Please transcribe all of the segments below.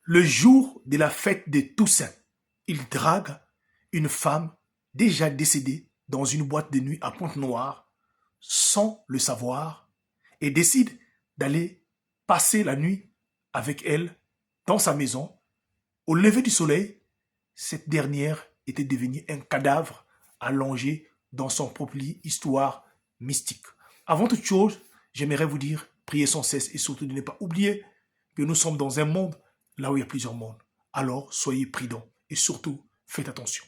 Le jour de la fête de Toussaint, il drague une femme déjà décédée dans une boîte de nuit à Pointe-Noire sans le savoir et décide d'aller passer la nuit avec elle dans sa maison. Au lever du soleil, cette dernière était devenue un cadavre allongé dans son propre lit, histoire mystique. Avant toute chose, j'aimerais vous dire, priez sans cesse et surtout de ne pas oublier que nous sommes dans un monde là où il y a plusieurs mondes. Alors, soyez prudents et surtout, faites attention.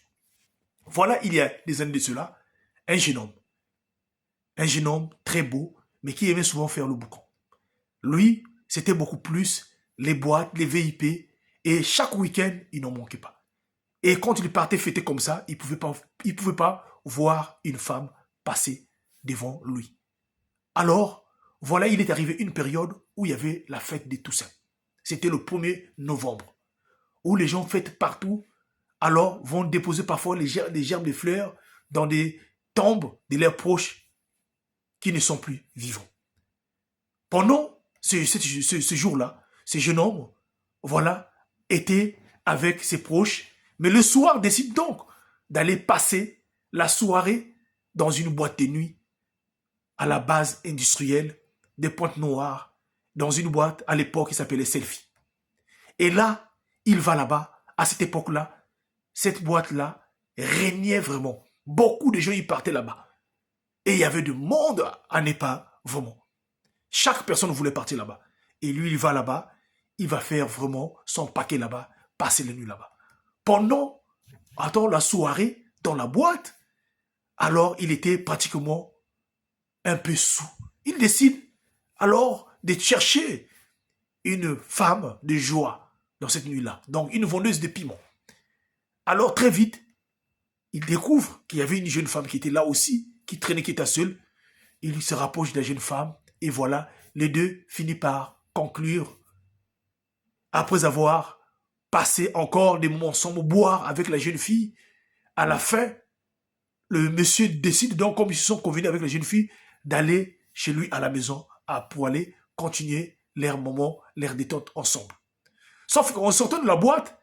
Voilà, il y a des années de cela, un jeune homme. Un jeune homme très beau, mais qui aimait souvent faire le boucan. Lui, c'était beaucoup plus les boîtes, les VIP, et chaque week-end, il n'en manquait pas. Et quand il partait fêter comme ça, il pouvait pas voir une femme passer devant lui. Alors, voilà, il est arrivé une période où il y avait la fête des Toussaint. C'était le 1er novembre, où les gens fêtent partout, alors vont déposer parfois les germes de fleurs dans des tombes de leurs proches qui ne sont plus vivants. Pendant ce jour-là, ce jeune homme, voilà, était avec ses proches, mais le soir décide donc d'aller passer la soirée dans une boîte de nuit à la base industrielle des Pointe-Noires, dans une boîte à l'époque qui s'appelait Selfie. Et là, il va là-bas, à cette époque-là, cette boîte-là régnait vraiment. Beaucoup de gens y partaient là-bas. Et il y avait du monde à ne pas vraiment. Chaque personne voulait partir là-bas. Et lui, il va là-bas, il va faire vraiment son paquet là-bas, passer la nuit là-bas. Pendant, la soirée, dans la boîte, alors il était pratiquement un peu sous. Il décide alors de chercher une femme de joie dans cette nuit-là. Donc une vendeuse de piments. Alors très vite, il découvre qu'il y avait une jeune femme qui était là aussi, qui traînait, qui était seule. Il se rapproche de la jeune femme et voilà, les deux finissent par conclure après avoir passé encore des moments ensemble, boire avec la jeune fille. À la fin, le monsieur décide donc, comme ils se sont convenus avec la jeune fille, d'aller chez lui à la maison pour aller continuer leur moment, leur détente ensemble. Sauf qu'en sortant de la boîte,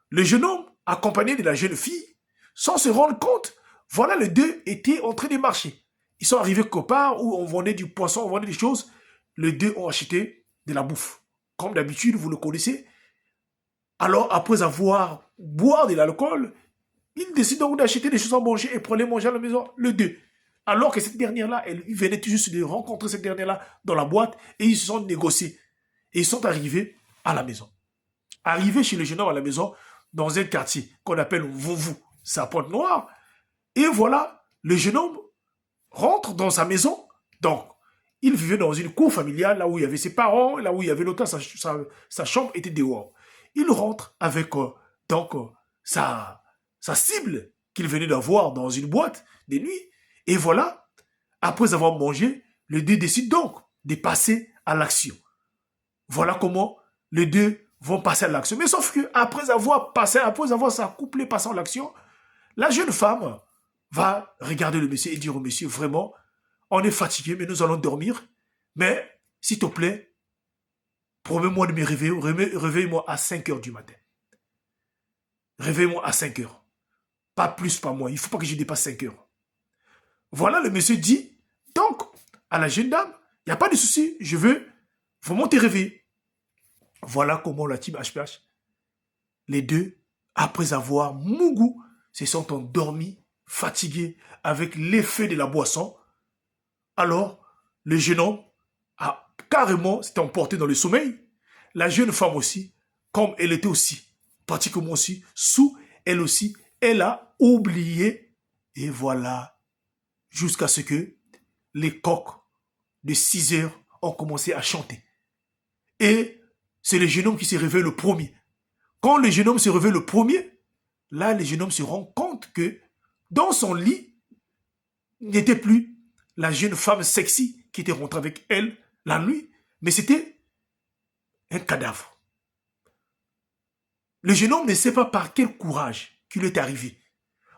le jeune homme, accompagné de la jeune fille, sans se rendre compte, voilà, les deux étaient en train de marcher. Ils sont arrivés quelque part où on vendait du poisson, on vendait des choses. Les deux ont acheté de la bouffe. Comme d'habitude, vous le connaissez. Alors, après avoir boire de l'alcool, ils décident donc d'acheter des choses à manger et pour les manger à la maison, les deux. Alors que cette dernière-là, elle venait juste de rencontrer cette dernière-là dans la boîte et ils se sont négociés. Et ils sont arrivés à la maison. Arrivés chez le jeune homme à la maison, dans un quartier qu'on appelle Vouvou, sa Pointe-Noire. Et voilà, le jeune homme rentre dans sa maison. Donc, il vivait dans une cour familiale, là où il y avait ses parents, là où il y avait l'hôtel, sa chambre était dehors. Il rentre avec sa cible qu'il venait d'avoir dans une boîte de nuit. Et voilà, après avoir mangé, les deux décident donc de passer à l'action. Voilà comment les deux vont passer à l'action. Mais sauf que après avoir s'accouplé, passé à l'action, la jeune femme va regarder le monsieur et dire au monsieur, vraiment, on est fatigué, mais nous allons dormir. Mais, s'il te plaît, promets-moi de me réveiller, réveille-moi à 5 heures du matin. Réveille-moi à 5 heures. Pas plus, pas moins. Il ne faut pas que je dépasse 5 heures. Voilà, le monsieur dit, donc, à la jeune dame, il n'y a pas de souci, je veux vraiment te réveiller. Voilà comment la team HPH, les deux, après avoir mougou, se sont endormis, fatigués, avec l'effet de la boisson. Alors, le jeune homme a carrément s'est emporté dans le sommeil. La jeune femme aussi, comme elle était aussi, pratiquement aussi, sous, elle aussi, elle a oublié. Et voilà, jusqu'à ce que les coqs de 6 heures ont commencé à chanter. Et c'est le jeune homme qui s'est réveillé le premier. Quand le jeune homme se réveille le premier, là, le jeune homme se rend compte que dans son lit, il n'était plus la jeune femme sexy qui était rentrée avec elle la nuit, mais c'était un cadavre. Le jeune homme ne sait pas par quel courage qu'il est arrivé,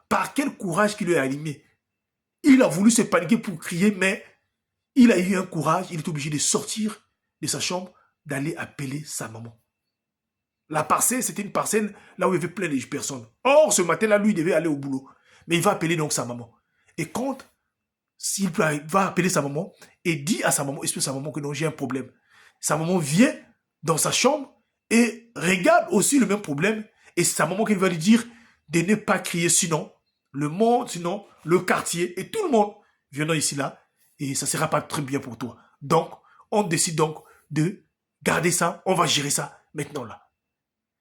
par quel courage qu'il est animé. Il a voulu se paniquer pour crier, mais il a eu un courage, il est obligé de sortir de sa chambre, d'aller appeler sa maman. La parcelle, c'était une parcelle là où il y avait plein de personnes. Or, ce matin-là, lui, il devait aller au boulot. Mais il va appeler donc sa maman. Et quand s'il va appeler sa maman et dit à sa maman, explique à sa maman que non, j'ai un problème. Sa maman vient dans sa chambre et regarde aussi le même problème. Et c'est sa maman qui va lui dire de ne pas crier, sinon le monde, sinon le quartier et tout le monde viendront ici là et ça ne sera pas très bien pour toi. Donc, on décide donc de garder ça, on va gérer ça maintenant là.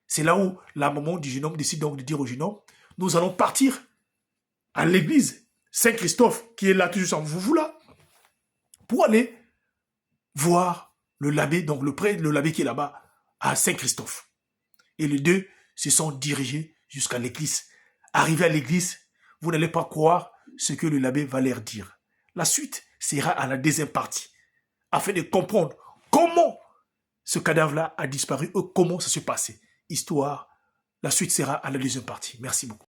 C'est là où la maman du jeune homme décide donc de dire au jeune homme, nous allons partir à l'église Saint-Christophe, qui est là toujours en vous là, pour aller voir le l'abbé, donc le prêtre, le l'abbé qui est là-bas, à Saint-Christophe. Et les deux se sont dirigés jusqu'à l'église. Arrivés à l'église, vous n'allez pas croire ce que le l'abbé va leur dire. La suite sera à la deuxième partie, afin de comprendre comment ce cadavre-là a disparu et comment ça s'est passé. Histoire, la suite sera à la deuxième partie. Merci beaucoup.